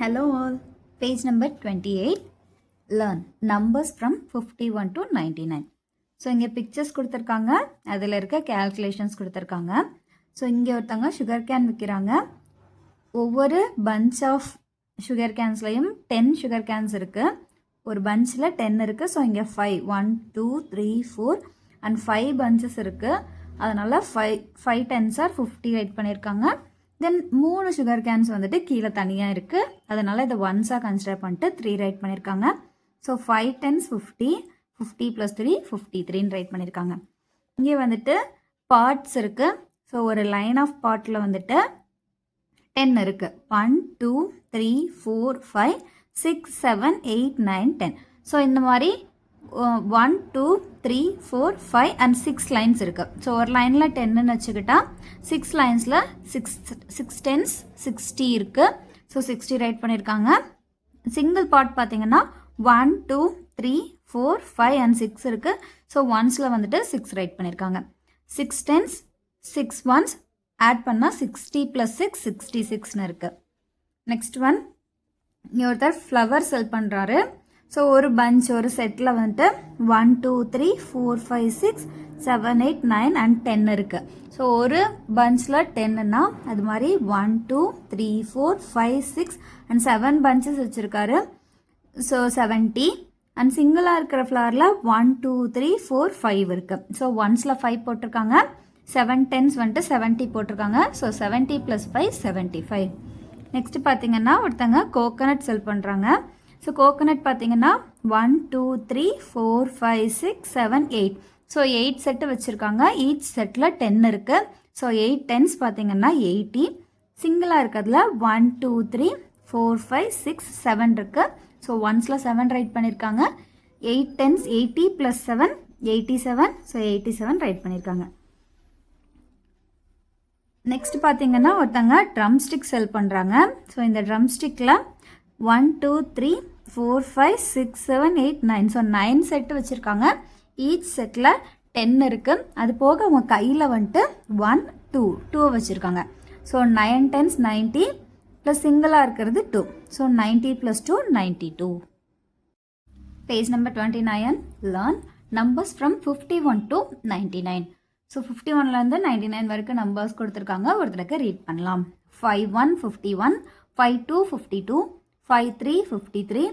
Hello all. Page number 28. Learn numbers from 51 to 99. So இங்கே pictures கொடுத்துருக்காங்க, அதில் இருக்க கேல்குலேஷன்ஸ் கொடுத்துருக்காங்க. ஸோ இங்கே ஒருத்தவங்க சுகர் கேன் விற்கிறாங்க. ஒவ்வொரு பஞ்ச் ஆஃப் சுகர் கேன்ஸ்லையும் 10 சுகர் கேன்ஸ் இருக்குது. ஒரு பஞ்சில் 10 இருக்குது. ஸோ இங்கே 5 1 2 3 4 அண்ட் 5 பஞ்சஸ் இருக்குது. அதனால் 5 10s are 50 ரைட் பண்ணியிருக்காங்க. தென் 3 சுகர் கேன்ஸ் வந்துட்டு கீழே தனியாக இருக்குது. அதனால் இதை ஒன்ஸாக கன்சிடர் பண்ணிட்டு 3 ரைட் பண்ணியிருக்காங்க. ஸோ 5 10s 50, 50 + 3 53ன்னு ரைட் பண்ணியிருக்காங்க. இங்கே வந்துட்டு பார்ட்ஸ் இருக்குது. ஸோ ஒரு லைன் ஆஃப் பார்ட்டில் வந்துட்டு 10 இருக்குது. 1 2 3 4 5 6 7 8 9 10. ஸோ இந்த மாதிரி 1 2 3 4 5 அண்ட் 6 லைன்ஸ் இருக்குது. ஸோ ஒரு லைனில் 10ன்னு வச்சுக்கிட்டா 6 லைன்ஸில் 6 10s 60 இருக்குது. ஸோ 60 ரைட் பண்ணியிருக்காங்க. சிங்கிள் பார்ட் பார்த்தீங்கன்னா 1 2 3 4 5 அண்ட் 6 இருக்குது. ஸோ ஒன்ஸில் வந்துட்டு 6 ரைட் பண்ணியிருக்காங்க. 6 10s 6 1s ஆட் பண்ணால் 60 + 6 66ன்னு இருக்குது. நெக்ஸ்ட் ஒன், இங்கே ஒருத்தர் ஃப்ளவர் செல் பண்ணுறாரு. ஸோ ஒரு பஞ்ச் ஒரு செட்டில் வந்துட்டு 1 2 3 4 5 6 7 8 9 அண்ட் 10 இருக்குது. ஸோ ஒரு பஞ்சில் 10ன்னா அது மாதிரி 1 2 3 4 5 6 அண்ட் 7 பஞ்சஸ் வச்சுருக்காரு. ஸோ 70 அண்ட் சிங்கிளாக இருக்கிற ஃப்ளவரில் 1 2 3 4 5 இருக்குது. ஸோ ஒன்ஸில் 5 போட்டிருக்காங்க. 7 10s வந்துட்டு 70 போட்டிருக்காங்க. ஸோ 70 + 5 75. நெக்ஸ்ட் பார்த்தீங்கன்னா ஒருத்தங்க கோகோனட் செல் பண்ணுறாங்க. ஸோ கோகோனட் பார்த்தீங்கன்னா 1 2 3 4 5 6 7 8. ஸோ 8 செட்டு வச்சுருக்காங்க. ஈச் செட்டில் 10 இருக்குது. ஸோ 8 10s பார்த்தீங்கன்னா 80. சிங்கிளாக இருக்கிறதுல 1 2 3 4 5 6 7 இருக்குது. ஸோ ஒன்ஸில் 7 ரைட் பண்ணியிருக்காங்க. 8 10s 80 + 7 87. ஸோ 87 ரைட் பண்ணியிருக்காங்க. நெக்ஸ்ட் பார்த்தீங்கன்னா ஒருத்தங்க ட்ரம் ஸ்டிக் செல் பண்ணுறாங்க. ஸோ இந்த ட்ரம் ஸ்டிக்கில் 1 2 3 4 5 6 7 8 9. ஸோ 9 செட்டு வச்சுருக்காங்க. ஈச் செட்டில் 10 இருக்குது. அது போக அவங்க கையில் வந்துட்டு 1 2 வச்சுருக்காங்க. ஸோ 9 10s 90 ப்ளஸ் சிங்கிளாக இருக்கிறது 2. So 90 + 2 92. Page number 29. Learn numbers from 51 to 99. So 51லேருந்து 99 வரைக்கும் நம்பர்ஸ் கொடுத்துருக்காங்க. ஒருத்தருக்கு ரீட் பண்ணலாம். 51 51, 52 52, 53 53,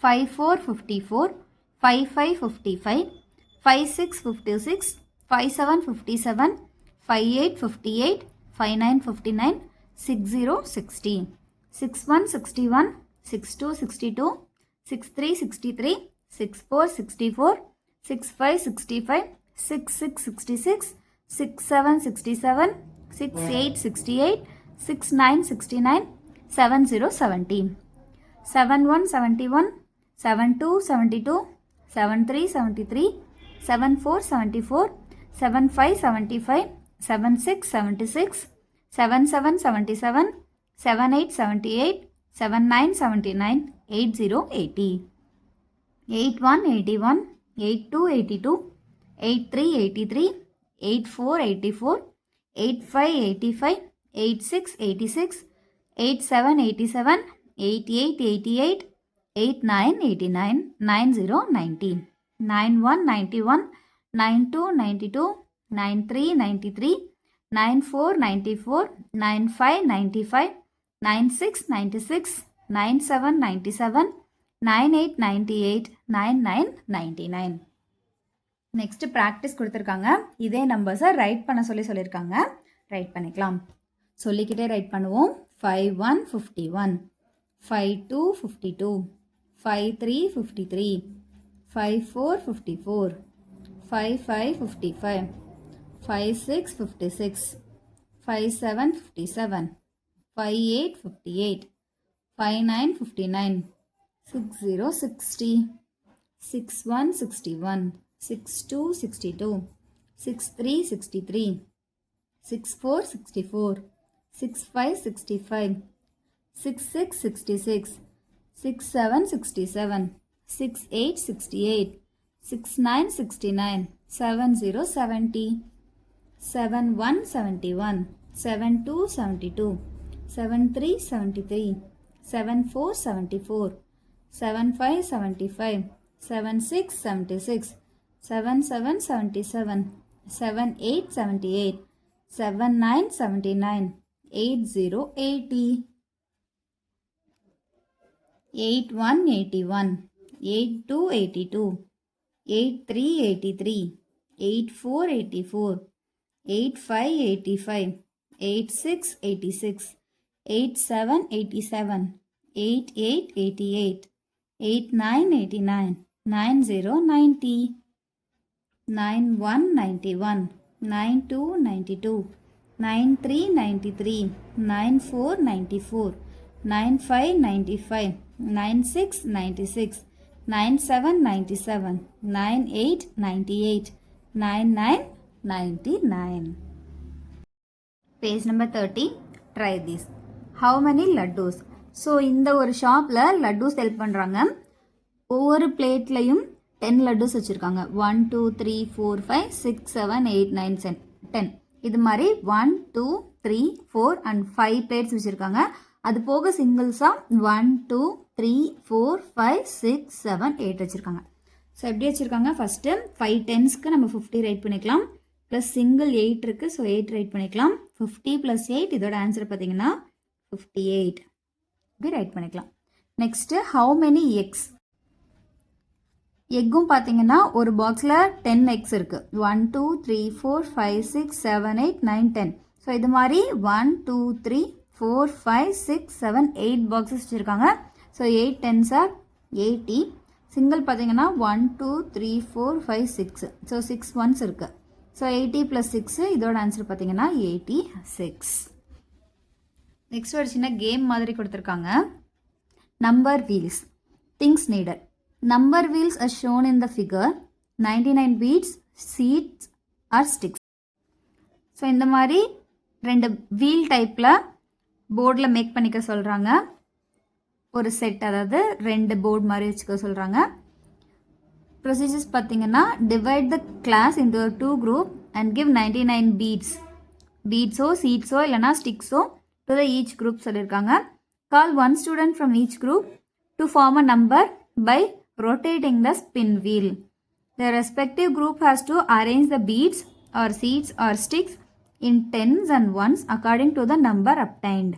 54 54, 55 55, 56 56, 57 57, 58 58, 59 59, 60 60, 61 61, 62 62, 63 63, 64 64, 65 65, 66 66, 67 67, 68 68, 69 69, 70 70, 71 71, 72 72, 73 73, 74 74, 75 75, 76 76, 77 77, 78 78, 79 79, 80 80, 81 81, 82 82, 83 83, 84 84, 85 85, 86 86, 87 87, 88 88, 89 89, 90 90, 91 91, 92 92, 93 93, 94 94, 95 95, 96 96, 97 97, 98 98, 99 99. நெக்ஸ்ட் ப்ராக்டிஸ் கொடுத்துருக்காங்க. இதே நம்பர்ஸை ரைட் பண்ண சொல்லியிருக்காங்க. ரைட் பண்ணிக்கலாம். சொல்லிக்கிட்டே ரைட் பண்ணுவோம். 51 51, 52 52, 53 53, 54 54, 55 55, 56 56, 57 57, 58 58, 59 59, 60 60, 61 61, 62 62, 63 63, 64 64, 65 65, 66 66, 67 67, 68 68, 69 69, 70 70, 71 71, 72 72, 73 73, 7 4 74, 7 5 75, 7 6 76, 7 7 77, 7 8 78, 7 9 79, 8 0 80, 8 1 81, 8 2 82, 8 3 83, 8 4 84, 8 5 85, 8 6 86, 8 7 87, 8 8 88, 8 9 89, 9 0 90, 9 1 91, 9 2 92, 9 3 93, 9 4 94, 9 5 95, 9 6 96, 9 7 97, 9 8 98, 9 9 99. Page number 30. Try this. How many laddus? So இந்த ஒரு ஷாப்பில் லட்டு செல் பண்ணுறாங்க. ஒவ்வொரு பிளேட்லையும் 10 லட்டுஸ் வச்சுருக்காங்க. 1 2 3 4 5 6 7 8 9 10. இது மாதிரி 1 2 3 4 and 5 பிளேட்ஸ் வச்சுருக்காங்க. அது போக சிங்கிள்ஸாக 1 2 3 4 5 6 7 8 வச்சுருக்காங்க. ஸோ எப்படி வச்சுருக்காங்க, ஃபஸ்ட்டு 5 10ஸ்க்கு நம்ம 50 ரைட் பண்ணிக்கலாம். ப்ளஸ் சிங்கிள் 8 இருக்குது, ஸோ 8 ரைட் பண்ணிக்கலாம். 50 + 8, இதோட ஆன்சர் பார்த்தீங்கன்னா 58 இப்படி ரைட் பண்ணிக்கலாம். Next how many x. எக்கும் பார்த்தீங்கன்னா ஒரு பாக்ஸில் 10 எக்ஸ் இருக்குது. 1 2 3 4 5 6 7 8 9 10. ஸோ இது மாதிரி 1 2 3 4 5 6 7 8 பாக்ஸஸ் வச்சுருக்காங்க. So 8 10s are 80. சிங்கிள் பார்த்தீங்கன்னா 1 2 3 4 5 6. ஸோ 6 1s இருக்குது. ஸோ 80 + 6, இதோட ஆன்சர் பார்த்தீங்கன்னா 86. நெக்ஸ்ட் ஒரு சின்ன கேம் மாதிரி கொடுத்துருக்காங்க. Number wheels. Things needed. Number wheels are shown in the figure. 99 beads, seeds or sticks. So இந்த மாதிரி 2 வீல் டைப்பில் போர்டில் மேக் பண்ணிக்க சொல்கிறாங்க. ஒரு செட், அதாவது 2 போர்டு மாதிரி வச்சுக்க சொல்கிறாங்க. ப்ரொசீஜர்ஸ் பார்த்தீங்கன்னா, divide the class into 2 group and give 99 பீட்ஸோ சீட்ஸோ இல்லைனா ஸ்டிக்ஸோ டு த ஈச் குரூப் சொல்லியிருக்காங்க. Call 1 student from each group to form a number by rotating the spin wheel. The respective group has to arrange the beads or seeds or sticks in tens and ones according to the number obtained.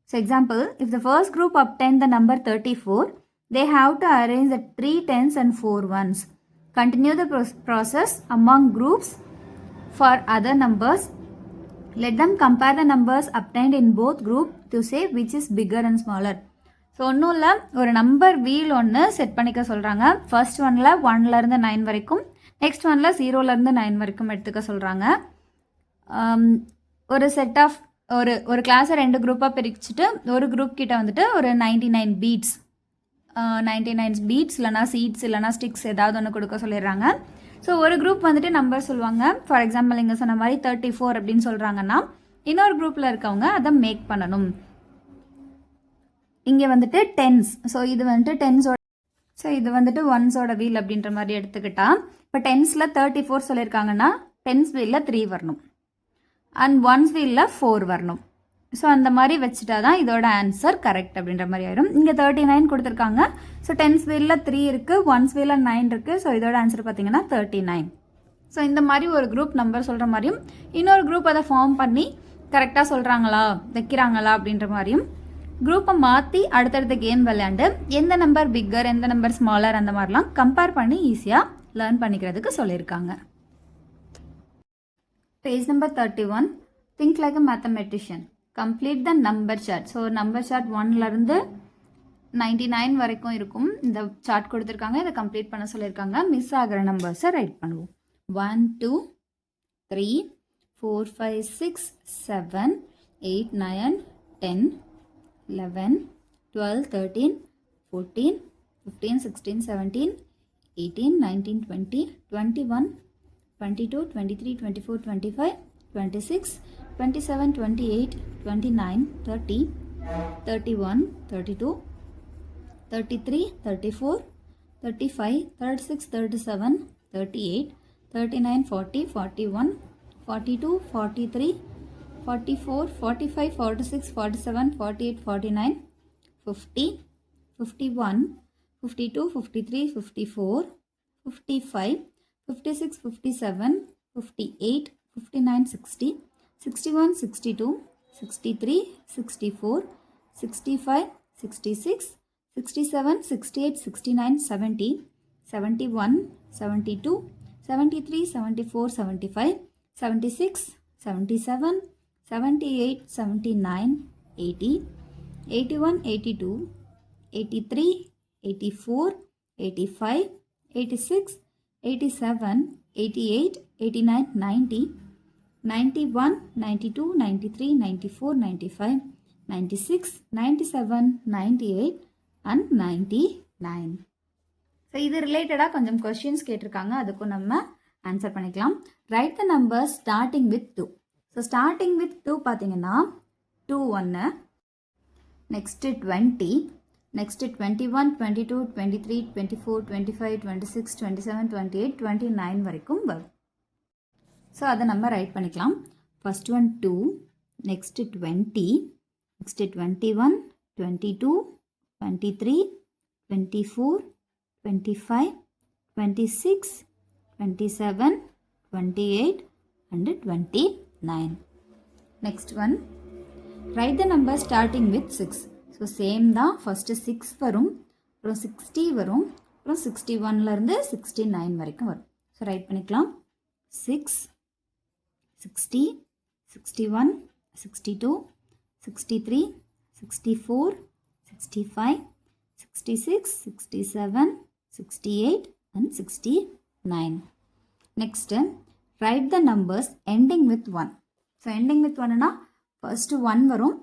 So example, if the first group obtained the number 34, they have to arrange the 3 tens and 4 ones. Continue the process among groups for other numbers. Let them compare the numbers obtained in both group to say which is bigger and smaller. So ஒன்றும் இல்லை, ஒரு number wheel ஒன்று set பண்ணிக்க சொல்கிறாங்க. First ஒனில் 1லேருந்து 9 வரைக்கும், next ஒனில் 0லேருந்து 9 வரைக்கும் எடுத்துக்க சொல்கிறாங்க. ஒரு செட் ஆஃப் ஒரு கிளாஸை 2 குரூப்பாக பிரிச்சுட்டு ஒரு குரூப் கிட்ட வந்துட்டு ஒரு 99 பீட்ஸ் 99 பீட்ஸ் இல்லைனா சீட்ஸ் இல்லைனா ஸ்டிக்ஸ் ஏதாவது ஒன்று கொடுக்க சொல்லிடுறாங்க. ஸோ ஒரு குரூப் வந்துட்டு நம்பர் சொல்லுவாங்க. ஃபார் எக்ஸாம்பிள் இங்கே சொன்ன மாதிரி 34 அப்படின்னு சொல்கிறாங்கன்னா, இன்னொரு குரூப்பில் இருக்கவங்க அதை மேக் பண்ணணும். இங்கே வந்துட்டு டென்ஸ், ஸோ இது வந்துட்டு டென்ஸோட, ஸோ இது வந்துட்டு ஒன்ஸோட வீல் அப்படின்ற மாதிரி எடுத்துக்கிட்டா, இப்போ டென்ஸில் 34 சொல்லியிருக்காங்கன்னா டென்ஸ் வீலில் 3 வரணும் அண்ட் ஒன்ஸ் வீலில் 4 வரணும். ஸோ அந்த மாதிரி வச்சுட்டா தான் இதோட ஆன்சர் கரெக்ட் அப்படின்ற மாதிரி ஆயிடும். இங்கே 39 கொடுத்துருக்காங்க. ஸோ டென்ஸ் வீலில் 3 இருக்குது, ஒன்ஸ் வீலில் 9 இருக்குது. ஸோ இதோட ஆன்சர் பார்த்தீங்கன்னா 39. ஸோ இந்த மாதிரி ஒரு குரூப் நம்பர் சொல்கிற மாதிரியும் இன்னொரு குரூப் அதை ஃபார்ம் பண்ணி கரெக்டாக சொல்கிறாங்களா வைக்கிறாங்களா அப்படின்ற மாதிரியும் குரூப்பை மாற்றி அடுத்தடுத்த கேம் விளையாண்டு எந்த நம்பர் பிக்கர் எந்த நம்பர் ஸ்மாலர் அந்த மாதிரிலாம் கம்பேர் பண்ணி ஈஸியாக லேர்ன் பண்ணிக்கிறதுக்கு சொல்லியிருக்காங்க. Page number 31. Think like a mathematician. Complete the number chart. So number chart 1லேருந்து 99 வரைக்கும் இருக்கும். இந்த சார்ட் கொடுத்துருக்காங்க, இதை கம்ப்ளீட் பண்ண சொல்லியிருக்காங்க. மிஸ் ஆகிற நம்பர்ஸை ரைட் பண்ணுவோம். 1 2 3 4 5 6 7 8 9 10 11 12 13 14 15 16 17 18 19 20 21 22 23 24 25 26 27 28 29 30 31 32 33 34 35 36 37 38 39 40 41 42 43 44 45 46 47 48 49 50, 51, 52, 53, 54, 55, 56, 57, 58, 59, 60, 61, 62, 63, 64, 65, 66, 67, 68, 69, 70, 71, 72, 73, 74, 75, 76, 77, 78, 79, 80, 81, 82, 83, 84, 85, 86, 87, 88, 89, 90, 91, 92, 93, 94, 95, 96, 97, 98 and 99. ஸோ இது ரிலேட்டடாக கொஞ்சம் கொஷின்ஸ் கேட்டிருக்காங்க, அதுக்கும் நம்ம ஆன்சர் பண்ணிக்கலாம். Right the number starting with 2. So starting with 2 பார்த்தீங்கன்னா 2 1, நெக்ஸ்ட்டு 20, நெக்ஸ்ட்டு 21, 22, 23, 24, 25, 26, 27, 28, 29 வரைக்கும் வரும். ஸோ அதை நம்ம ரைட் பண்ணிக்கலாம். First one 2, next 20, next 21, 22, 23, 24, 25, 26, 27, 28 and 29. Next one, write the number starting with 6. So same தான், first 6 வரும், அப்புறம் 60 வரும், அப்புறம் 61ல இருந்து 69 வரைக்கும் வரும். ஸோ ரைட் பண்ணிக்கலாம். 6, 60, 61, 62, 63, 64, 65, 66, 67, 68 and 69. Next, write the numbers ending with 1. So ending with 1 na first 1 varum,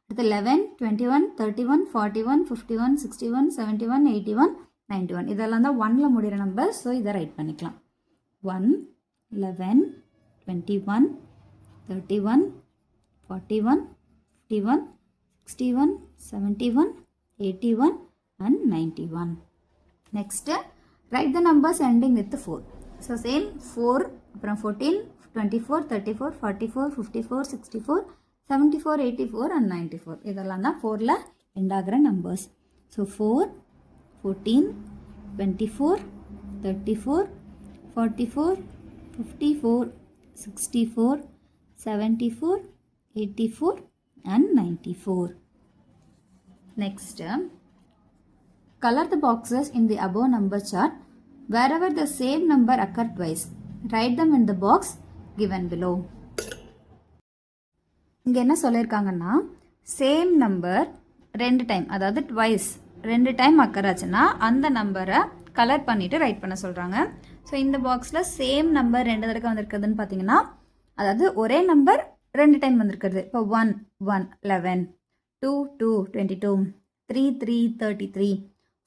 அடுத்து 11, 21, 31, 41, 51, 61, 71, 81, 91. இதெல்லாம் தான் 1ல முடிகிற நம்பர். ஸோ இதை ரைட் பண்ணிக்கலாம். 1, 11, 21, 31, 41, 51, 61, 71, 81 and 91. Next, write the numbers ending with 4. So same 4, அப்புறம் 14, 24, 34, 44, 54, 64, 74, 84 and 94. இதெல்லாம் தான் 4ல end ஆகிற numbers. So 4, 14, 24, 34, 44, 54, 64, 74, 84 and 94. Next, color the boxes in the above number chart. Wherever the same number occur twice, write them in the box given below. இங்க என்ன சொல்லிருக்காங்கன்னா, same number 2 time, அதாவது twice 2 time occur ஆச்சுன்னா அந்த நம்பரை colour பண்ணிட்டு right பண்ண சொல்றாங்க. So இந்த பாக்ஸில் சேம் நம்பர் 2 தடவை வந்திருக்குதுன்னு பார்த்தீங்கன்னா, அதாவது ஒரே நம்பர் 2 டைம் வந்திருக்கிறது. இப்போ 1 1 11, 2 2 22, 3 3 33,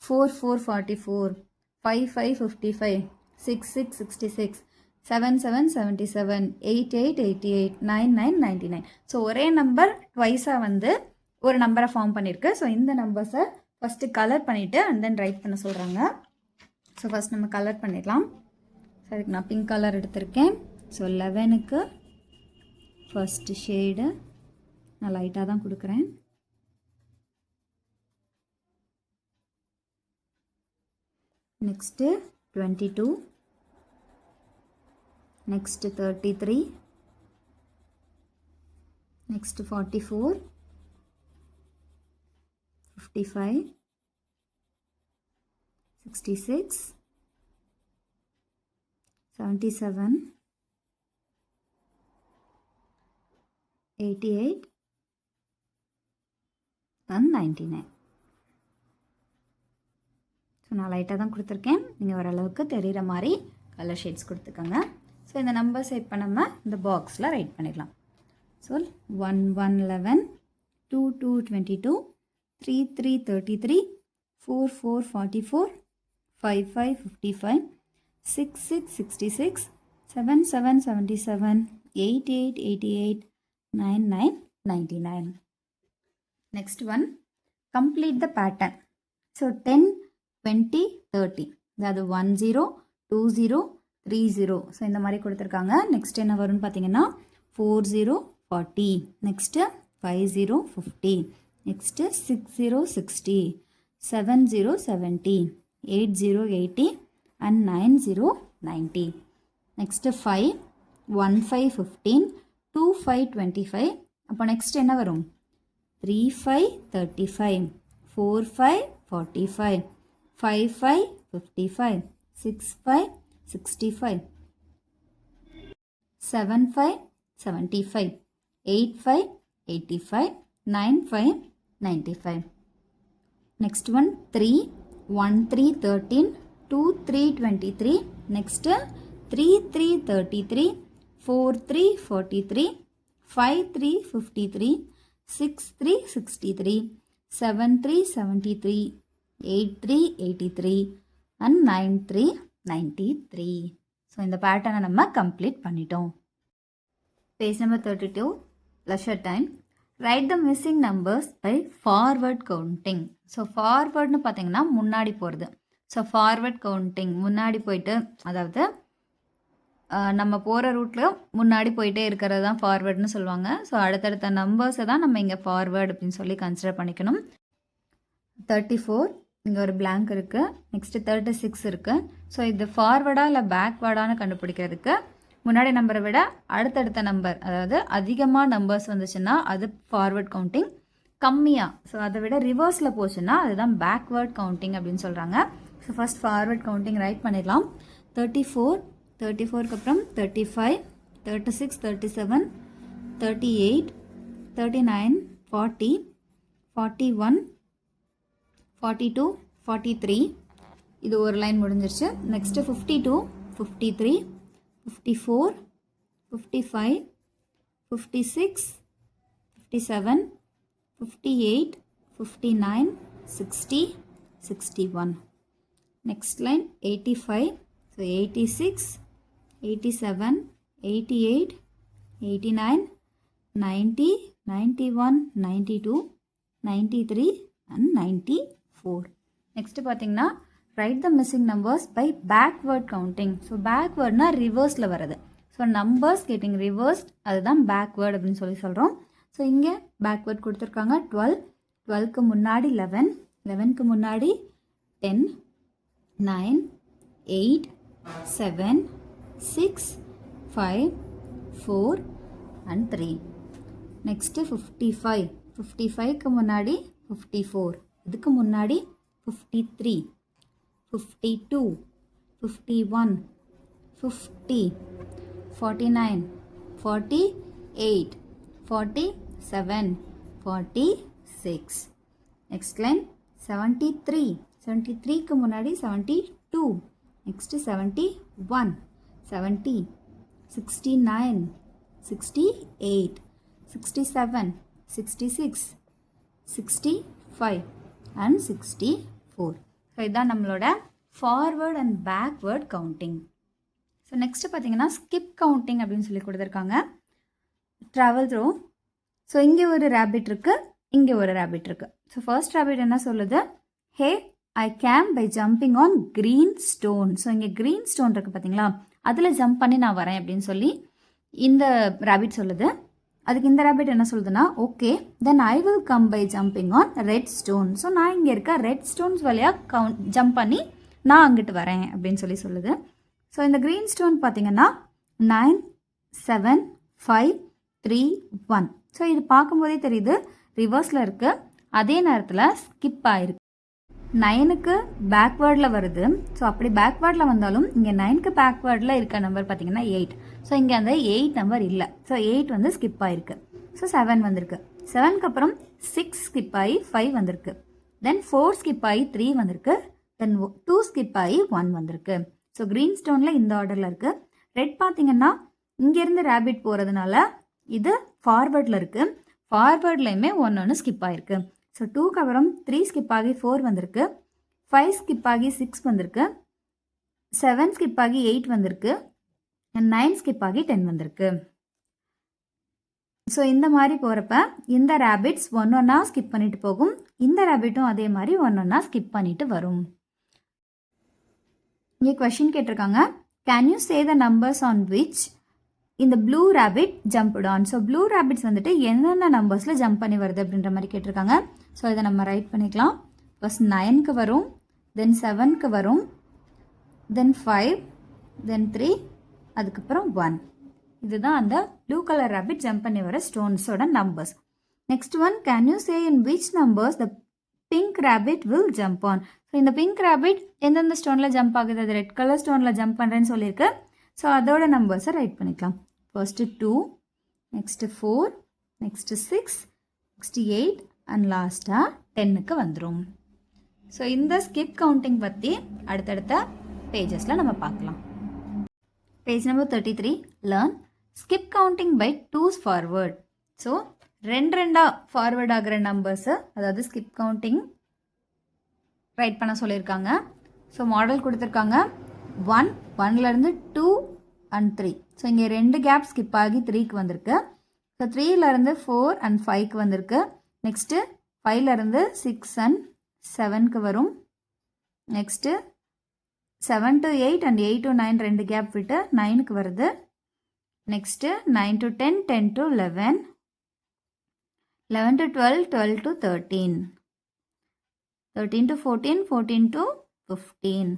4 4 44, 5 5 55, 6 6 66, 7 7 77, 8 8 88, 9 9 99. ஸோ ஒரே நம்பர் ட்வைஸாக வந்து ஒரு நம்பரை ஃபார்ம் பண்ணியிருக்கு. ஸோ இந்த நம்பர்ஸை ஃபஸ்ட்டு கலர் பண்ணிவிட்டு அண்ட் தென் ரைட் பண்ண சொல்கிறாங்க. ஸோ ஃபஸ்ட் நம்ம கலர் பண்ணிடலாம். ஸோ அதுக்கு நான் பிங்க் கலர் எடுத்திருக்கேன். ஸோ 11க்கு ஃபஸ்ட்டு ஷேடு நான் லைட்டாக தான் கொடுக்குறேன். Next 22, next 33, next 44, 55, 66, 77, 88 and 99. So நான் லைட்டாக தான் கொடுத்துருக்கேன். நீங்கள் ஓரளவுக்கு தெரிகிற மாதிரி கலர் ஷேட்ஸ் கொடுத்துக்கோங்க. ஸோ இந்த நம்பர்ஸை இப்போ நம்ம இந்த பாக்ஸில் ரைட் பண்ணிடலாம். So 1 1 11, 2 2 22, 3 3 33, 4 4 44, 5 5 55, 6 6 66, 7 7 77, 8 8 88, 9 9 99. Next one, complete the pattern. So 10 20 30, அதாவது 1 0 2 0 3 0. ஸோ இந்த மாதிரி கொடுத்துருக்காங்க. நெக்ஸ்ட் என்ன வரும்னு பார்த்தீங்கன்னா 4 0 40, நெக்ஸ்ட்டு 5 0 50, நெக்ஸ்ட்டு 60 60, 70 70, 80 80 and 90 90. நெக்ஸ்ட்டு 5, 15 15, 25 25. அப்போ நெக்ஸ்ட் என்ன வரும்? 35 35, 45 45, 55 55, 65 65, 75 75, 85 85, 95 95. Next one 3, 13 13, 23 23. Next 33 33, 43 43, 53 53, 63 63, 73 73, 83 83 and 93 93. So இந்த பேட்டர்னை நம்ம கம்ப்ளீட் பண்ணிட்டோம். Page number 32, leisure time. Write the missing numbers by forward counting. So ஃபார்வர்ட்னு பார்த்தீங்கன்னா முன்னாடி போகிறது. ஸோ ஃபார்வர்ட் கவுண்டிங் முன்னாடி போயிட்டு, அதாவது நம்ம போகிற ரூட்டில் முன்னாடி போயிட்டே இருக்கிறது தான் ஃபார்வர்டுன்னு சொல்லுவாங்க. ஸோ அடுத்தடுத்த நம்பர்ஸை தான் நம்ம இங்கே ஃபார்வர்டு அப்படின்னு சொல்லி கன்சிடர் பண்ணிக்கணும். 34 இங்கே ஒரு blank இருக்குது. நெக்ஸ்ட்டு 36 இருக்குது. ஸோ இது ஃபார்வர்டாக இல்லை பேக்வேர்டானு கண்டுபிடிக்கிறதுக்கு முன்னாடி நம்பரை விட அடுத்தடுத்த நம்பர், அதாவது அதிகமாக நம்பர்ஸ் வந்துச்சுன்னா அது ஃபார்வர்ட் கவுண்டிங், கம்மியாக ஸோ அதை விட ரிவர்ஸில் போச்சுன்னா அதுதான் பேக்வேர்ட் கவுண்டிங் அப்படின்னு சொல்கிறாங்க. So first forward counting right பண்ணிடலாம். 34 34க்கு அப்புறம் 35 36 37 38 39 40 41 42 43. இது ஒரு லைன் முடிஞ்சிருச்சு. Next 52 53 54 55 56 57 58 59 60 61. Next line 85, so 86 87 88 89 90 91 92 93 and 94. Next பார்த்தீங்கன்னா write the missing numbers by backward counting. So பேக்வேர்ட்னா ரிவர்ஸில் வர்றது. ஸோ நம்பர்ஸ் கெட்டிங் ரிவர்ஸ்ட், அதுதான் பேக்வேர்ட் அப்படின்னு சொல்லி சொல்கிறோம். ஸோ இங்கே பேக்வேர்ட் கொடுத்துருக்காங்க. 12 12க்கு முன்னாடி 11 11க்கு முன்னாடி 10 9 8 7 6 5 4 and 3. நெக்ஸ்ட்டு 55 55க்கு முன்னாடி 54, இதுக்கு முன்னாடி 53 52 51 50 49 48 47 46. Next line 73 73க்கு முன்னாடி 72, நெக்ஸ்ட்டு 71 70 69 68 67 66 65 and 64. ஸோ இதுதான் நம்மளோட forward and backward counting. So next பார்த்தீங்கன்னா ஸ்கிப் கவுண்டிங் அப்படின்னு சொல்லி கொடுத்துருக்காங்க. Travel through. ஸோ இங்கே ஒரு ரேபிட் இருக்குது, இங்கே ஒரு ரேபிட் இருக்குது. ஸோ ஃபர்ஸ்ட் ரேபிட் என்ன சொல்லுது? Hey I came by jumping on green stone. So இங்கே க்ரீன் ஸ்டோன் இருக்குது பார்த்தீங்களா, அதில் ஜம்ப் பண்ணி நான் வரேன் அப்படின்னு சொல்லி இந்த ரேபிட் சொல்லுது. அதுக்கு இந்த ரேபிட் என்ன சொல்லுதுன்னா, okay then I will come by jumping on red stone. So நான் இங்கே இருக்க ரெட் ஸ்டோன்ஸ் வழியாக ஜம்ப் பண்ணி நான் அங்கிட்டு வரேன் அப்படின்னு சொல்லி சொல்லுது. ஸோ இந்த க்ரீன் ஸ்டோன் பார்த்தீங்கன்னா 9 7 5 3 1. ஸோ இது பார்க்கும்போதே தெரியுது ரிவர்ஸில் இருக்குது, அதே நேரத்தில் ஸ்கிப் ஆகிருக்கு. 9க்கு பேக்வேர்டில் வருது. ஸோ அப்படி பேக்வேர்டில் வந்தாலும் இங்கே 9க்கு பேக்வேர்டில் இருக்க நம்பர் பார்த்தீங்கன்னா 8. ஸோ இங்கே அந்த 8 நம்பர் இல்லை. ஸோ 8 வந்து ஸ்கிப் ஆகிருக்கு. ஸோ 7 வந்திருக்கு. 7க்கு அப்புறம் 6 ஸ்கிப் ஆகி 5 வந்திருக்கு. தென் 4 ஸ்கிப் ஆகி 3 வந்திருக்கு. தென் 2 ஸ்கிப் ஆகி 1 வந்திருக்கு. ஸோ க்ரீன் ஸ்டோனில் இந்த ஆர்டரில் இருக்குது. ரெட் பார்த்தீங்கன்னா இங்கேருந்து ரேபிட் போகிறதுனால இது ஃபார்வேர்டில் இருக்குது. ஃபார்வேர்ட்லேயுமே ஒன்று ஸ்கிப் ஆகிருக்கு. ஸோ 2க்கு அப்புறம் 3 ஸ்கிப் ஆகி 4 வந்திருக்கு. 5 ஸ்கிப் ஆகி 6 வந்திருக்கு. 7 ஸ்கிப் ஆகி 8 வந்திருக்கு. 9 ஸ்கிப் ஆகி 10 வந்திருக்கு. ஸோ இந்த மாதிரி போகிறப்ப இந்த ரேபிட்ஸ் ஒன்றா ஸ்கிப் பண்ணிட்டு போகும், இந்த ரேபிட்டும் அதே மாதிரி ஒன்றா ஸ்கிப் பண்ணிட்டு வரும். இங்கே கொஷின் கேட்டிருக்காங்க, can you say the numbers on which இந்த blue rabbit jumped on. So blue rabbits வந்துட்டு என்னென்ன நம்பர்ஸில் ஜம்ப் பண்ணி வருது அப்படின்ற மாதிரி கேட்டிருக்காங்க. ஸோ இதை நம்ம ரைட் பண்ணிக்கலாம். ஃபர்ஸ்ட் 9க்கு வரும், தென் 7க்கு வரும், தென் 5, தென் 3, அதுக்கப்புறம் 1. இதுதான் அந்த ப்ளூ கலர் ரேபிட் ஜம்ப் பண்ணி வர ஸ்டோன்ஸோட numbers. Next one, can you say in which numbers the pink rabbit will jump on. So இந்த பிங்க் ரேபிட் எந்தெந்த ஸ்டோனில் ஜம்ப் ஆகுது, அது ரெட் கலர் ஸ்டோனில் ஜம்ப் பண்ணுறேன்னு சொல்லியிருக்கு. ஸோ அதோட நம்பர்ஸை ரைட் பண்ணிக்கலாம். First 2, next 4, next 6, next 8 and லாஸ்ட்டாக 10க்கு வந்துடும். ஸோ இந்த ஸ்கிப் கவுண்டிங் பற்றி அடுத்தடுத்த பேஜஸில் நம்ம பார்க்கலாம். Page number 33, learn skip counting by 2s forward. So ரெண்டாக ஃபார்வர்ட் ஆகிற நம்பர்ஸை, அதாவது ஸ்கிப் கவுண்டிங் ரைட் பண்ண சொல்லியிருக்காங்க. ஸோ மாடல் கொடுத்துருக்காங்க. 1லேருந்து 2 அண்ட் 3. ஸோ இங்கே 2 கேப் ஸ்கிப் ஆகி 3க்கு வந்திருக்கு. ஸோ 3லேருந்து 4 அண்ட் 5க்கு வந்திருக்கு. நெக்ஸ்ட்டு 5லேருந்து 6 அண்ட் 7க்கு வரும். Next 7 to 8 and 8 to 9 2 gap விட்டு 9க்கு வருது. Next 9 to 10, 10 to 11, 11 to 12, 12 to 13, 13 to 14, 14 to 15,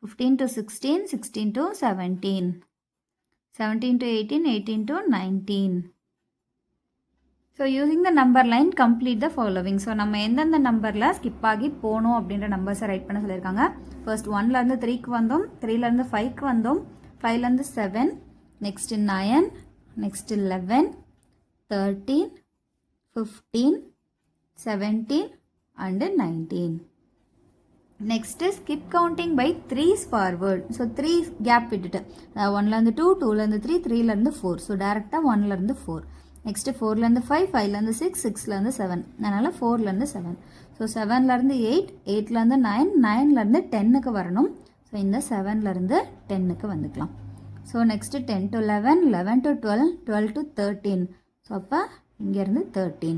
15 to 16, 16 to 17, 17 to 18, 18 to 19. So using the number line, complete the following. So நம்ம எந்தெந்த நம்பரில் ஸ்கிப் ஆகி போகணும் அப்படின்ற நம்பர்ஸை ரைட் பண்ண சொல்லியிருக்காங்க. ஃபர்ஸ்ட் 1லேருந்து 3க்கு வந்தோம், 3லேருந்து 5க்கு வந்தோம், 5லேருந்து 7, next 9, next 11, 13, 15, 17 and 19. Next is skip counting by 3s forward. So 3 gap விட்டுட்டு 1லேருந்து 2, 2லேருந்து 3, 3லேருந்து 4. ஸோ டேரெக்டாக 1லேருந்து 4. நெக்ஸ்ட்டு 4லேருந்து 5, 5லேருந்து 6, 6லேருந்து 7. அதனால் 4லேருந்து 7. ஸோ 7லேருந்து 8, 8லேருந்து 9, 9லேருந்து 10க்கு வரணும். ஸோ இந்த 7லேருந்து 10க்கு வந்துக்கலாம். So next 10 to 11, 11 to 12, 12 to 13. So அப்போ இங்கேருந்து 13.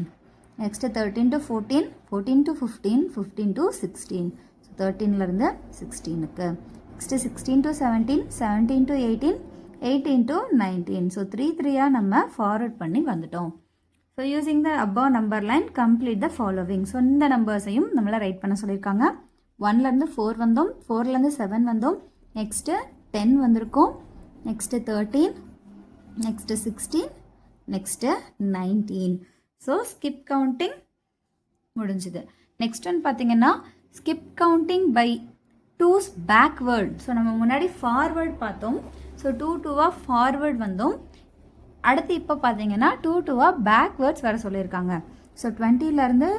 Next 13 to 14, 14 to 15, 15 to 16. So 13லேருந்து 16க்கு. Next 16 to 17, 17 to 18, 18 to 19. So 3 நம்ம ஃபார்வர்ட் பண்ணி வந்துட்டோம். So using the above number line complete the following. So இந்த நம்பர்ஸையும் நம்மளை ரைட் பண்ண சொல்லியிருக்காங்க. 1லேருந்து 4 வந்தோம், 4லேருந்து 7 வந்தோம், நெக்ஸ்ட்டு 10 வந்திருக்கோம், next 13, next 16, next 19. So skip counting முடிஞ்சுது. நெக்ஸ்ட் ஒன் பார்த்தீங்கன்னா skip counting by 2s backward. So நம்ம முன்னாடி ஃபார்வேர்ட் பார்த்தோம். ஸோ 2 ஃபார்வேர்ட் வந்தோம். அடுத்து இப்போ பார்த்தீங்கன்னா 2 பேக்வேர்ட்ஸ் வர சொல்லியிருக்காங்க. ஸோ 20லேருந்து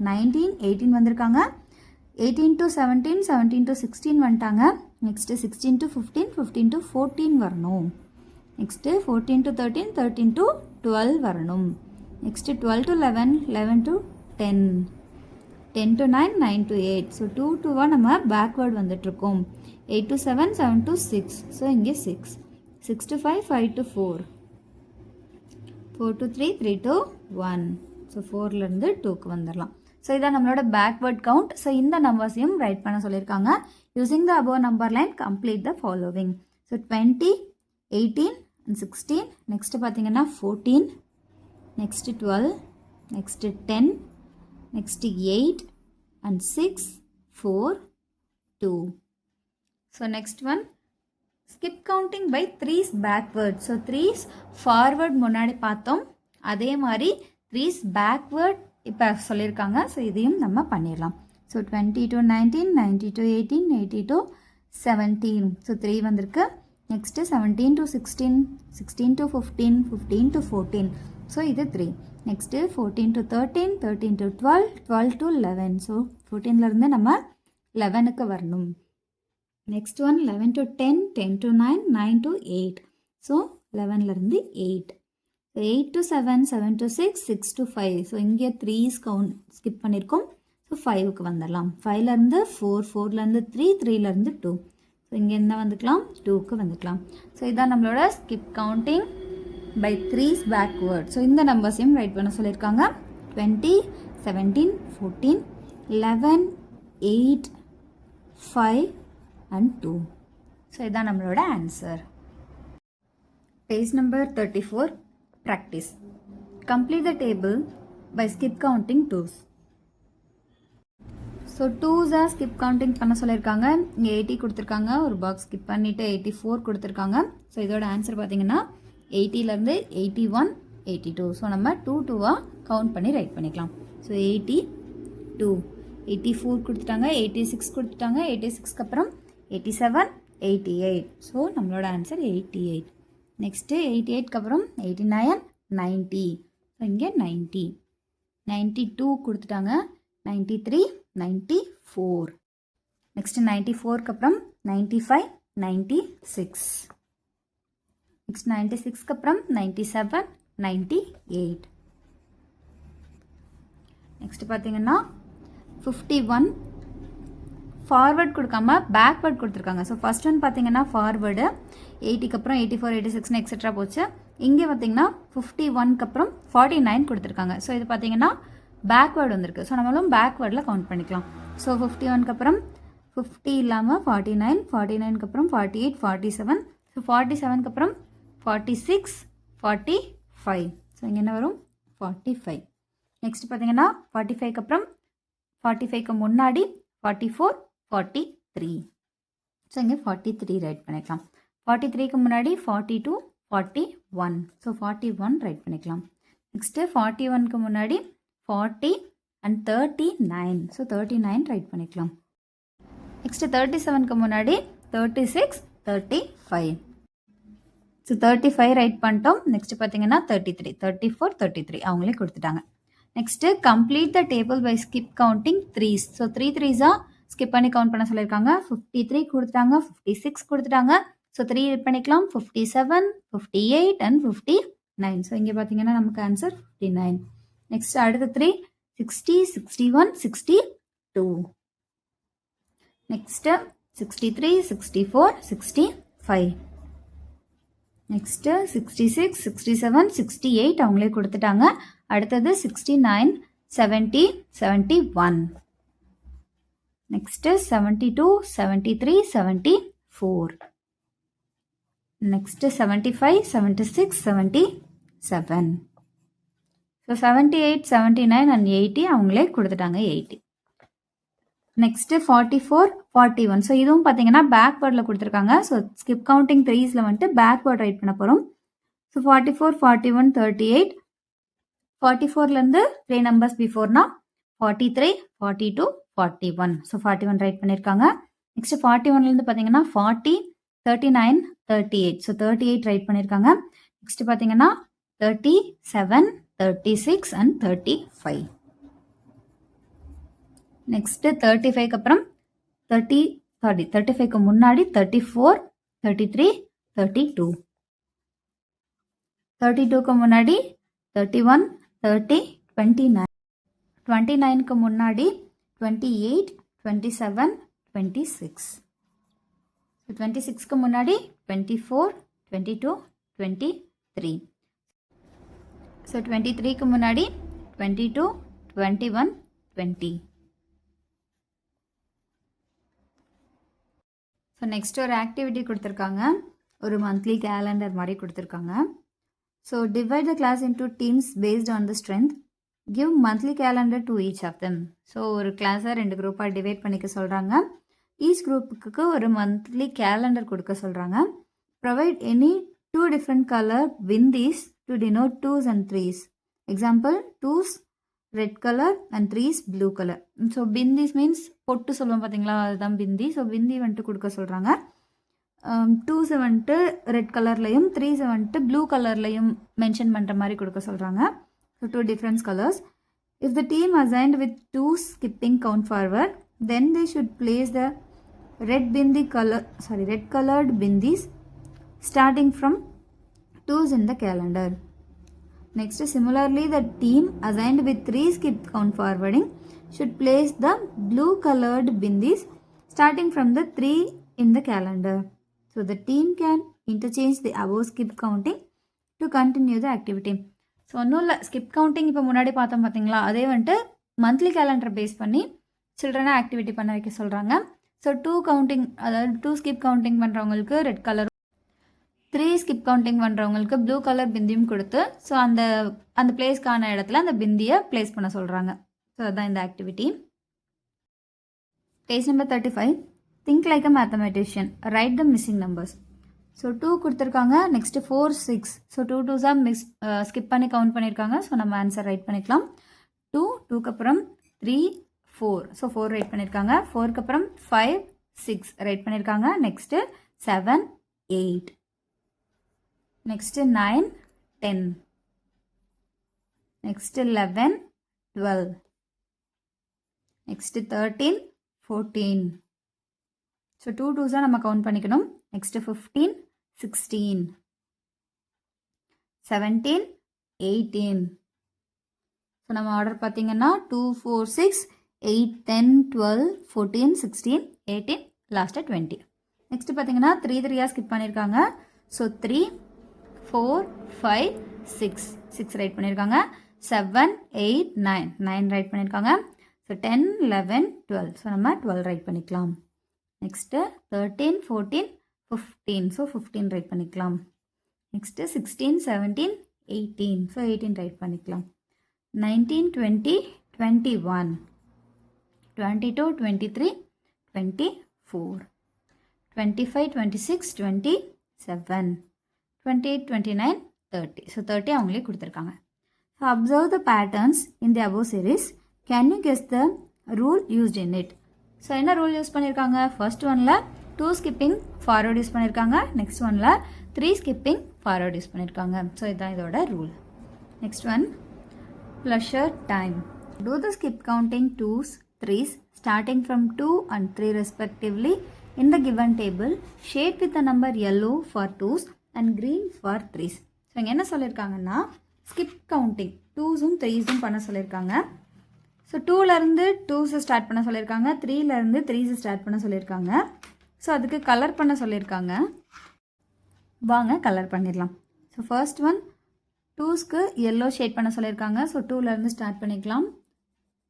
19, 18 வந்திருக்காங்க. 18 to 17, 17 to 16 வந்துட்டாங்க. நெக்ஸ்ட்டு 16 to 15, 15 to 14 வரணும். நெக்ஸ்ட்டு 14 to 13, 13 to 12 வரணும். Next 12 to 11, 11 to 10, 10 to 9, 9 to 8. So 2 நம்ம பேக்வேர்ட் வந்துட்ருக்கோம். 8 to 7, 7 to 6. ஸோ இங்கே 6, 6 to 5, 5 to 4, 4 to 3, 3 to 1. So 4லேருந்து 2க்கு வந்துடலாம். ஸோ இதான் நம்மளோட பேக்வேர்ட் கவுண்ட். ஸோ இந்த நம்பர்ஸையும் ரைட் பண்ண சொல்லியிருக்காங்க. Using the above number line complete the following. So 20, 18 and 16. Next பார்த்தீங்கன்னா 14, next 12, next 10, next 8 and 6, 4, 2. So next one skip counting by 3s backward. So 3s forward முன்னாடி பார்த்தோம், அதே மாதிரி 3s பேக்வேர்ட் இப்போ சொல்லியிருக்காங்க. ஸோ இதையும் நம்ம பண்ணிடலாம். So 20 to 19, 90 to 18, 80 to 17. So 3 வந்திருக்கு. Next 17 to 16, 16 to 15, 15 to 14. So இது 3. Next 14 to 13, 13 to 12, 12 to 11. So 14லேருந்து நம்ம 11க்கு வரணும். Next one 11 to 10, 10 to 9, 9 to 8. So 11லேருந்து 8. 8 to 7, 7 to 6, 6 to 5. ஸோ இங்கே 3s கவுண்ட் ஸ்கிப் பண்ணியிருக்கோம். ஸோ 5க்கு வந்துடலாம். 5லேருந்து 4, 4லேருந்து 3, 3லேருந்து 2. ஸோ இங்கே என்ன வந்துக்கலாம், 2க்கு வந்துக்கலாம். ஸோ இதான் நம்மளோட skip counting by 3s backward. So இந்த நம்பர்ஸையும் ரைட் பண்ண சொல்லியிருக்காங்க. 20, 17, 14, 11, 8, 5 and 2. ஸோ இதான் நம்மளோட answer. Page number 34, practice. Complete the table by skip counting 2s. So 2s skip counting பண்ண சொல்லியிருக்காங்க. இங்கே 80 கொடுத்துருக்காங்க, ஒரு பாக்ஸ் ஸ்கிப் பண்ணிவிட்டு 84 கொடுத்துருக்காங்க. ஸோ இதோட ஆன்சர் பார்த்தீங்கன்னா 80லேருந்து 81, 82. ஸோ நம்ம 2 கவுண்ட் பண்ணி ரைட் பண்ணிக்கலாம். ஸோ 82, 84 கொடுத்துட்டாங்க, 86 கொடுத்துட்டாங்க, 86க்கு அப்புறம் 87, 88. ஸோ நம்மளோட ஆன்சர் 88. நெக்ஸ்ட்டு 88க்கு அப்புறம் 89, 90. ஸோ இங்கே 90, 92 கொடுத்துட்டாங்க, 93, 94. நெக்ஸ்ட்டு 94க்கு அப்புறம் 95, 96. நெக்ஸ்ட் 96க்கு அப்புறம் 97, 98. நெக்ஸ்ட் பார்த்தீங்கன்னா 51 ஃபார்வர்ட் கொடுக்காம பேக்வர்ட் கொடுத்துருக்காங்க. ஸோ ஃபர்ஸ்ட் ஒன் பார்த்தீங்கன்னா ஃபார்வேர்டு 80க்கு அப்புறம் 84, 86 எக்ஸெட்ரா போச்சு. இங்கே பார்த்தீங்கன்னா 51க்கு அப்புறம் 49 கொடுத்துருக்காங்க. ஸோ இது பார்த்தீங்கன்னா பேக்வேர்டு வந்திருக்கு. ஸோ நம்மளும் பேக்வேர்டில் கவுண்ட் பண்ணிக்கலாம். ஸோ 51க்கு அப்புறம் 50 இல்லாமல் 49, 49க்கு அப்புறம் 48, 47. ஸோ 47க்கு அப்புறம் 46, 45. ஸோ இங்கே என்ன வரும் 45. நெக்ஸ்ட் பார்த்தீங்கன்னா 45க்கு அப்புறம் 45க்கு முன்னாடி 44, 43. ஸோ இங்கே 43 ரைட் பண்ணிக்கலாம். 43க்கு முன்னாடி 42, 41. ஸோ 41 ரைட் பண்ணிக்கலாம். நெக்ஸ்ட்டு 41க்கு முன்னாடி 40 and 39. ஸோ 39 ரைட் பண்ணிக்கலாம். நெக்ஸ்ட்டு 37க்கு முன்னாடி 36, 35. ஸோ 35 ரைட் பண்ணிட்டோம். நெக்ஸ்ட் பார்த்தீங்கன்னா 33, 34, 33 அவங்களே கொடுத்துட்டாங்க. Next complete the table by skip counting 3s. So 3 3s skip பண்ணி கவுண்ட் பண்ண சொல்லியிருக்காங்க. 53 கொடுத்துட்டாங்க, 56 கொடுத்துட்டாங்க. ஸோ 3 ரைட் பண்ணிக்கலாம். 57, 58 and 59. ஸோ இங்கே பார்த்தீங்கன்னா நமக்கு ஆன்சர் 59. நெக்ஸ்ட் அடுத்த 3 60, 61, 62. நெக்ஸ்ட்டு 63, 64, 65. நெக்ஸ்ட்டு 66, 67, 68 அவங்களே கொடுத்துட்டாங்க. அடுத்தது 69, 70, 71. நெக்ஸ்ட்டு 72, 73, 74. நெக்ஸ்ட்டு 75, 76, 77. ஸோ 78, 79 and 80 அவங்களே கொடுத்துட்டாங்க 80. நெக்ஸ்ட்டு 44, 41. ஸோ இதுவும் பார்த்தீங்கன்னா பேக்வேர்டில் கொடுத்துருக்காங்க. ஸோ ஸ்கிப் கவுண்டிங் 3ஸ்ல வந்துட்டு பேக்வேர்ட் ரைட் பண்ண போகிறோம். ஸோ 44, 41, 38. 44லேருந்து 3 நம்பர்ஸ் பிஃபோர்னா 43, 42, 41. ஸோ 41 ரைட் பண்ணியிருக்காங்க. நெக்ஸ்ட்டு 41லேருந்து பார்த்தீங்கன்னா 40, 39, 38. ஸோ 38 ரைட் பண்ணியிருக்காங்க. நெக்ஸ்ட்டு பார்த்தீங்கன்னா 37, 36 and 35. நெக்ஸ்ட்டு 35க்கு அப்புறம் 35க்கு முன்னாடி 34, 33, 32. 32க்கு முன்னாடி 31, 30, 29. 29க்கு முன்னாடி 28, 27, 26. 26க்கு முன்னாடி 24, 22, 23. ஸோ 23க்கு முன்னாடி 22, 21, 20. ஸோ நெக்ஸ்ட் ஒரு ஆக்டிவிட்டி கொடுத்துருக்காங்க. ஒரு மந்த்லி கேலண்டர் மாதிரி கொடுத்துருக்காங்க. So divide the class into teams based on the strength. Give monthly calendar to each of them. So ஒரு கிளாஸை 2 குரூப்பாக டிவைட் பண்ணிக்க சொல்கிறாங்க. ஈச் குரூப்புக்கு ஒரு மந்த்லி கேலண்டர் கொடுக்க சொல்கிறாங்க. Provide any 2 different color bindis to denote 2s and 3s. Example, 2s red color and 3s blue color. So bindis means பொட்டு சொல்லுவோம் பார்த்தீங்களா, அதுதான் பிந்தி. ஸோ பிந்தி வந்துட்டு கொடுக்க சொல்கிறாங்க. 2s வந்துட்டு ரெட் கலர்லையும் 3s வந்துட்டு ப்ளூ கலர்லையும் மென்ஷன் பண்ணுற மாதிரி கொடுக்க சொல்கிறாங்க. So 2 different colors. If the team assigned with 2s skipping count forward, then they should place the red colored bindis starting from 2s in the calendar. Next, similarly, the team assigned with 3 skip count forwarding should place the blue colored bindis starting from the 3 in the calendar. So the team can interchange the above skip counting to continue the activity. So ஒன்றும் இல்லை, skip counting இப்போ முன்னாடி பார்த்தோம் பார்த்தீங்களா, அதே வந்துட்டு monthly calendar base பண்ணி சில்ட்ரனை activity பண்ண வைக்க சொல்கிறாங்க. ஸோ 2 கவுண்டிங், அதாவது 2 ஸ்கிப் கவுண்டிங் பண்ணுறவங்களுக்கு ரெட் கலரும் 3 ஸ்கிப் கவுண்டிங் பண்ணுறவங்களுக்கு ப்ளூ கலர் பிந்தியும் கொடுத்து ஸோ அந்த பிளேஸ்க்கான இடத்துல அந்த பிந்தியை ப்ளேஸ் பண்ண சொல்கிறாங்க. ஸோ அதுதான் இந்த activity. Page number 35. Think like a mathematician, right the missing numbers. So 2 கொடுத்துருக்காங்க, நெக்ஸ்ட்டு 4 6. ஸோ 2 2 ஸ்கிப் பண்ணி கவுண்ட் பண்ணியிருக்காங்க. ஸோ நம்ம ஆன்சர் ரைட் பண்ணிக்கலாம். 2க்கு அப்புறம் 3 4. ஸோ 4 ரைட் பண்ணியிருக்காங்க. 4க்கு அப்புறம் 5 6 ரைட் பண்ணியிருக்காங்க. Next 7 8. Next 9 10. Next 11 12. Next 13 14. So 2 2 நம்ம கவுண்ட் பண்ணிக்கணும். நெக்ஸ்ட்டு 15 16 17 18. ஸோ நம்ம ஆர்டர் பார்த்தீங்கன்னா 2 4 6 8 10 12 14 16 18 லாஸ்ட்டாக 20. நெக்ஸ்ட்டு பார்த்தீங்கன்னா 3 3 ஸ்கிப் பண்ணியிருக்காங்க. ஸோ 3 4 5 6 6 ரைட் பண்ணியிருக்காங்க. 7 8 9 9 ரைட் பண்ணியிருக்காங்க. ஸோ 10 11 12. ஸோ நம்ம 12 ரைட் பண்ணிக்கலாம். நெக்ஸ்ட்டு 13 14 15. ஸோ 15 ரைட் பண்ணிக்கலாம். நெக்ஸ்ட்டு 16 17 18. ஸோ 18 ரைட் பண்ணிக்கலாம். 19 20 21 22 23 24 25 26 27 28 29 30. ஸோ 30 அவங்களே கொடுத்துருக்காங்க. So observe the patterns in the above series. Can you guess the rule used in it? So என்ன ரூல் யூஸ் பண்ணியிருக்காங்க? ஃபர்ஸ்ட் ஒனில் 2 ஸ்கிப்பிங் ஃபார்வர்ட் யூஸ் பண்ணியிருக்காங்க. Next ஒனில் 3 skipping forward use பண்ணியிருக்காங்க. So இதுதான் இதோட rule. Next one, pleasure time. Do the skip counting 2s 3s starting from 2 and 3 respectively in the given table. Shade with the number yellow for 2s and green for 3s. So இங்கே என்ன சொல்லியிருக்காங்கன்னா skip counting 2ஸும் 3ஸும் பண்ண சொல்லியிருக்காங்க. So 2லேருந்து 2ஸை start பண்ண சொல்லியிருக்காங்க. 3லேருந்து 3ஸை start பண்ண சொல்லியிருக்காங்க. So அதுக்கு கலர் பண்ண சொல்லியிருக்காங்க. வாங்க கலர் பண்ணிடலாம். ஸோ ஃபர்ஸ்ட் ஒன் 2ஸ்க்கு எல்லோ ஷேட் பண்ண சொல்லியிருக்காங்க. ஸோ 2லேருந்து ஸ்டார்ட் பண்ணிக்கலாம்.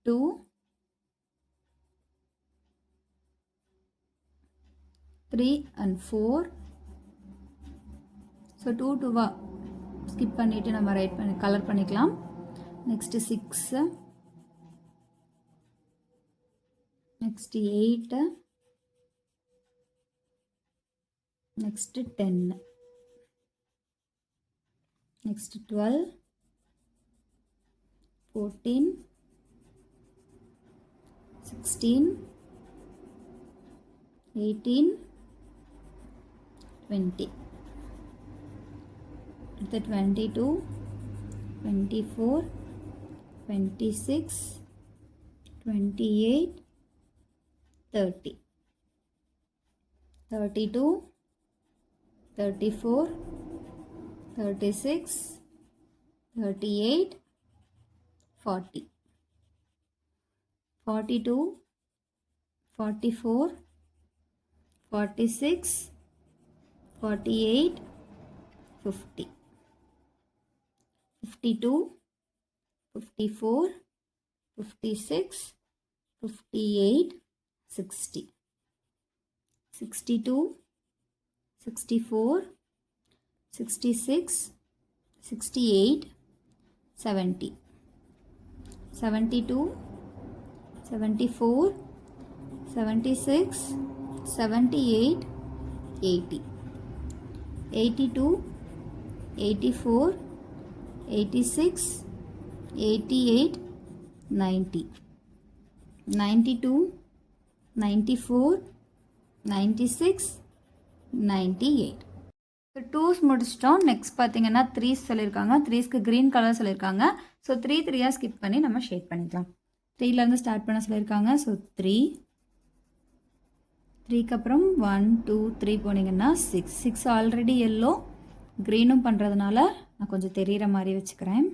2 3 and 4. ஸோ 2 2வா ஸ்கிப் பண்ணிவிட்டு நம்ம ரைட் பண்ணி கலர் பண்ணிக்கலாம். Next 6, next 8, next 10, next 12 14 16 18 20. அடுத்து 22 24 26 28 30 32 34 36 38 40 42 44 46 48 50 52 54 56 58 60 62 64 66 68 70 72 74 76 78 80 82 84 86 88 90 92 94 96 98. ஸோ 2s முடிச்சிட்டோம். நெக்ஸ்ட் பார்த்தீங்கன்னா 3s சொல்லியிருக்காங்க. 3ஸ்க்கு க்ரீன் கலர் சொல்லியிருக்காங்க. ஸோ 3 3 ஸ்கிப் பண்ணி நம்ம ஷேட் பண்ணிக்கலாம். 3லேருந்து ஸ்டார்ட் பண்ண சொல்லியிருக்காங்க. ஸோ 3க்கு அப்புறம் 1 2 3 போனீங்கன்னா 6 ஆல்ரெடி எல்லோ க்ரீனும் பண்ணுறதுனால நான் கொஞ்சம் தெரிகிற மாதிரி வச்சுக்கிறேன்.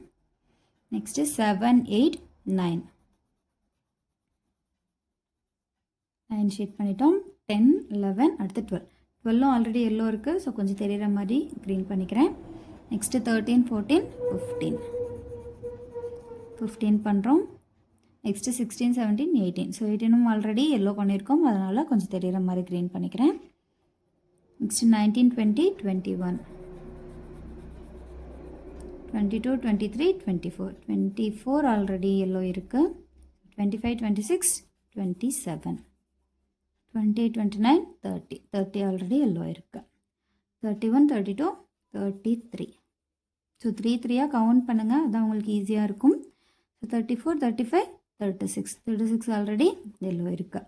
நெக்ஸ்ட்டு 7 8 9 ஷேட் பண்ணிட்டோம். 10 11 அடுத்து 12 ஆல்ரெடி எல்லோ இருக்குது. ஸோ கொஞ்சம் தெரிகிற மாதிரி க்ரீன் பண்ணிக்கிறேன். நெக்ஸ்ட்டு 13 14 15 பண்ணுறோம். நெக்ஸ்ட்டு 16 17 18. ஸோ 18ம் ஆல்ரெடி எல்லோ பண்ணியிருக்கோம். அதனால் கொஞ்சம் தெரிகிற மாதிரி க்ரீன் பண்ணிக்கிறேன். நெக்ஸ்ட்டு 19 20 21 22, 23, 24. 24 ஆல்ரெடி எல்லோ இருக்குது. 25, 26, 27. 28, 29, 30. 30 ஆல்ரெடி எல்லோ இருக்குது. 31, 32, 33. ஸோ 3 கவுண்ட் பண்ணுங்கள், அதுதான் உங்களுக்கு ஈஸியாக இருக்கும். ஸோ 34, 35, 36. 36 ஆல்ரெடி எல்லோ இருக்குது.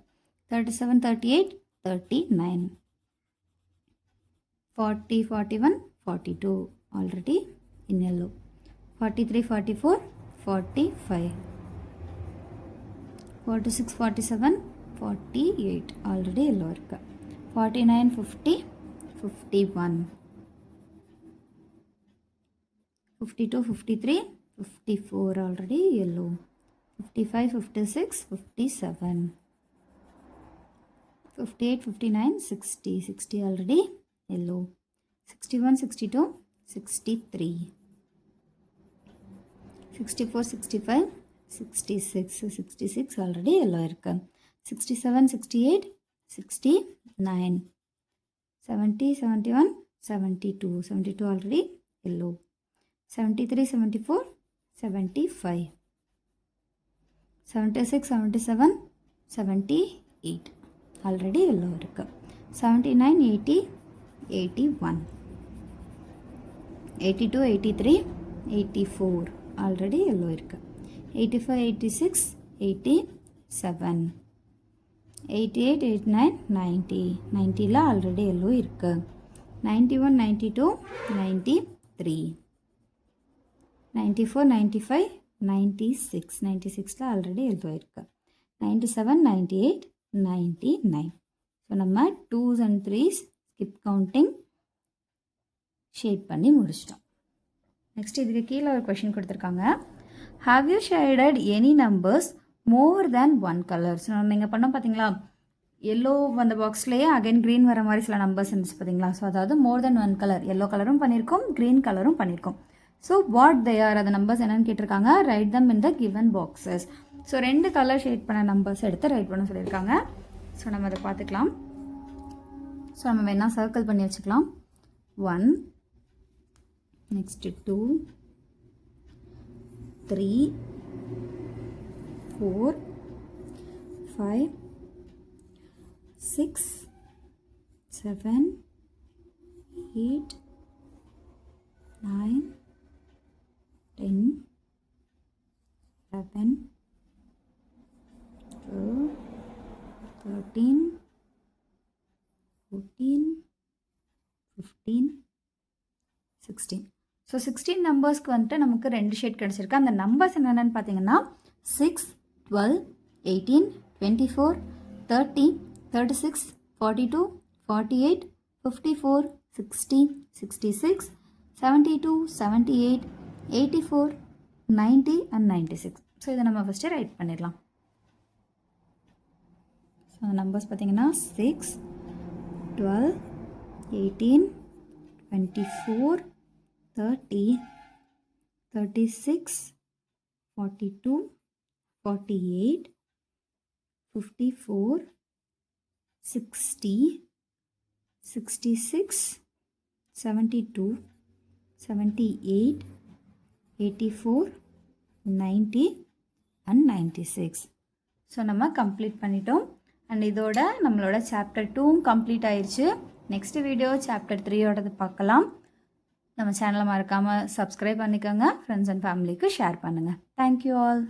37, 38, 39. 40, 41, 42 already in yellow. 43, 44, 45. 46, 47, 48 already yellow irukku. 49, 50, 51. 52, 53, 54 already yellow. 55, 56, 57. 58, 59, 60. 60 already yellow. 61, 62, 63. 64, 65, 66. 66 already yellow irukku. 67, 68, 69. 70, 71, 72. 72 already yellow. 73, 74, 75. 76, 77, 78 already yellow irukku. 79, 80, 81. 82, 83, 84 already yellow irukku. 85, 86, 87. 88, 89, 90. 90 la already yellow irukku. 91, 92, 93. 94, 95, 96. 96 la already yellow irukku. 97, 98, 99. So நம்ம 2s and 3s skip counting shade பண்ணி முடிச்சிட்டோம். Next இதுக்கு கீழே ஒரு question கொடுத்துருக்காங்க. Have you shaded any numbers more than one colour? So நம்ம இங்கே பண்ணோம் பார்த்தீங்களா, எல்லோ அந்த பாக்ஸ்லேயே அகைன் க்ரீன் வர மாதிரி சில நம்பர்ஸ் இருந்துச்சு பார்த்தீங்களா. ஸோ அதாவது மோர் தென் ஒன் கலர், எல்லோ கலரும் பண்ணியிருக்கோம், க்ரீன் கலரும் பண்ணியிருக்கோம். ஸோ வாட் தே ஆர், அந்த நம்பர்ஸ் என்னென்னு கேட்டிருக்காங்க. Right them in the given boxes. So 2 colour shade பண்ண நம்பர்ஸ் எடுத்து ரைட் பண்ண சொல்லியிருக்காங்க. ஸோ நம்ம அதை பார்த்துக்கலாம். ஸோ நம்ம வேணால் சர்க்கிள் பண்ணி வச்சுக்கலாம். 1, நெக்ஸ்ட்டு 2, 3, 4, 5, 6, 7, 8, 9, 10, 11, 12, 13, 14, 15, 16. ஸோ 16 நம்பர்ஸ்க்கு வந்துட்டு நமக்கு 2 ஷேட் கிடச்சிருக்கு. அந்த நம்பர்ஸ் என்னென்னு பார்த்தீங்கன்னா 6, 12, 18, 24, 30, 36, 42, 48, 54, 60, 66, 72, 78, 84, 90 and 96. ஸோ இதை நம்ம ஃபஸ்ட்டு ரைட் பண்ணிடலாம். ஸோ அந்த நம்பர்ஸ் பார்த்தீங்கன்னா 6, 12, 18, 24, 30, 36, 42, 48, 54, 60, 66, 72, 78, 84, 90 and 96. ஸோ நம்ம கம்ப்ளீட் பண்ணிட்டோம். அண்ட் இதோட நம்மளோட சாப்டர் 2 கம்ப்ளீட் ஆயிடுச்சு. நெக்ஸ்ட் வீடியோ சாப்டர் 3யோடது பார்க்கலாம். நம்ம சேனலை மறக்காமல் சப்ஸ்கிரைப் பண்ணிக்கோங்க. ஃப்ரெண்ட்ஸ் அண்ட் ஃபேமிலிக்கு ஷேர் பண்ணுங்கள். Thank you all.